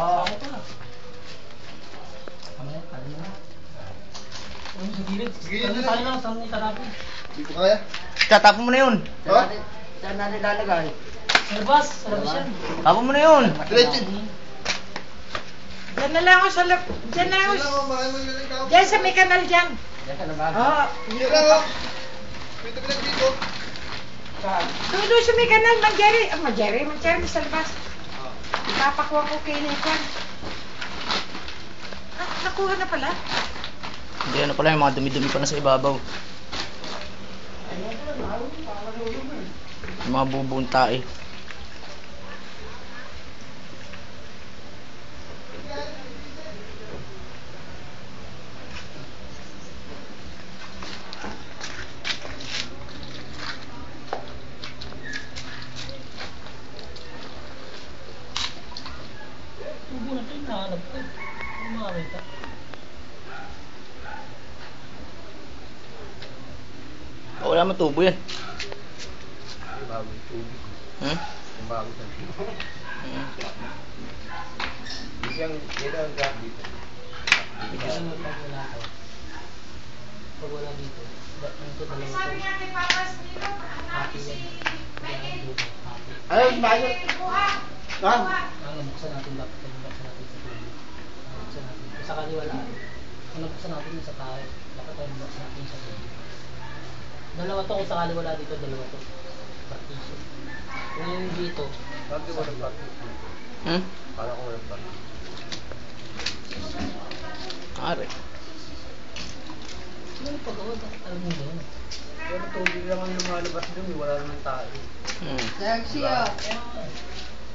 Oo. Kamaya, kaya na. Ano sa gilid? Ano tayo lang, saan itanapin? Hindi ko kaya. Tatapon mo na yun. Saan natin lalagay? Sa labas yan. Tapon mo na yun. Diretso. Diyan na lang ako sa lap. Diyan na ako. Diyan sa may kanal dyan. Diyan ka na ba? Oo. Hindi lang. Pwede ko lang dito. Doon sa may kanal, Manjeri. Manjeri sa labas. Ipapakuha ko kayo na yan. Ah, nakuha na pala. Hindi, ano pala, yung mga dumi-dumi pa na sa ibabaw. Yung mga bubuong tae. Tubo na ito yung nahanap ko. Ano makakita? Wala mo tubo yan. Bagong tubig. Hmm? Yung bagong tubig. Yung ang gap dito. Ano pag wala ko? Pag wala dito. Ito dalawa ko. Sabi niya kay Papas dito, Happy yan. Wala dito. Happy. Ayun, bagong. Saan? Ang buksan natin dapat. Buksan natin sa tubig. Buksan natin. Kung sakali wala. Kung buksan natin yung sa tayo. Dapat tayo buksan natin sa tubig. Dalawa to. Kung sakali wala dito, dalawa to. Partition. Kung yung dito. Bakit ko walang partition? Hmm? Kala ko walang partition. Ari. Ano pagkawa? Alam mo ba? Pero tubig lang ang lumalabas dun, wala naman tayo. Hmm. Sexy ah.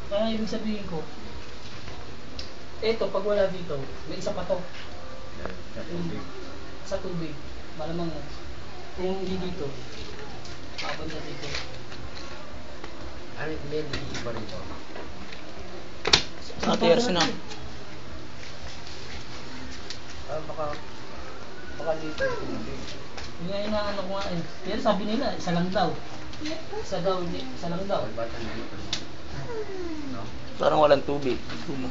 Kaya ibig sabihin ko, eto, pag wala dito, may isa pa to. Sa tubig. Sa tubig. Malamang kung hindi dito, abang na dito. Ano yung hindi pa rito? Sa TRC na. Ah, baka dito yung tubig. Yung nga inaano ko nga eh. Pero sabi nila, isa lang daw. Isa lang daw. Ba't dito? No? Parang walang tubig. Tubo.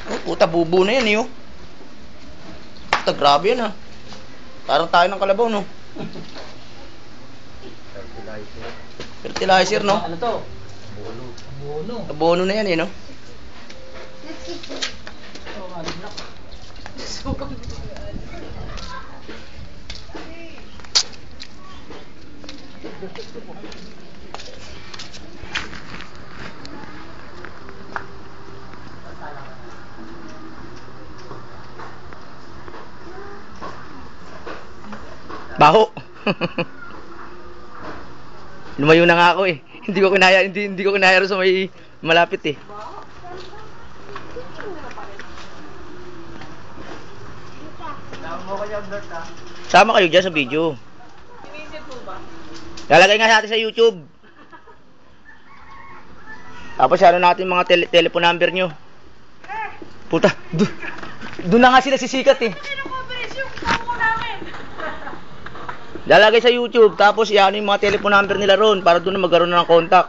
Oh, puta, bubo na yan eh, oh. Puta, grabe yan, ah. Parang tayo ng kalabaw, no? Fertilizer. Fertilizer, no? Ano to? Bulo. Abono. Abono na yan, eh, no? Ito, alibnak. Baho. Lumayo na nga ako eh. Hindi ko kinaya rin sa may malapit eh. Sama kayo dyan sa video. Lalagay nga natin sa YouTube. Tapos ano natin mga telephone number nyo. Puta, doon na nga sila sisikat eh. Lalagay sa YouTube, tapos iano yung mga telephone number nila ron para doon na magkaroon na ng contact.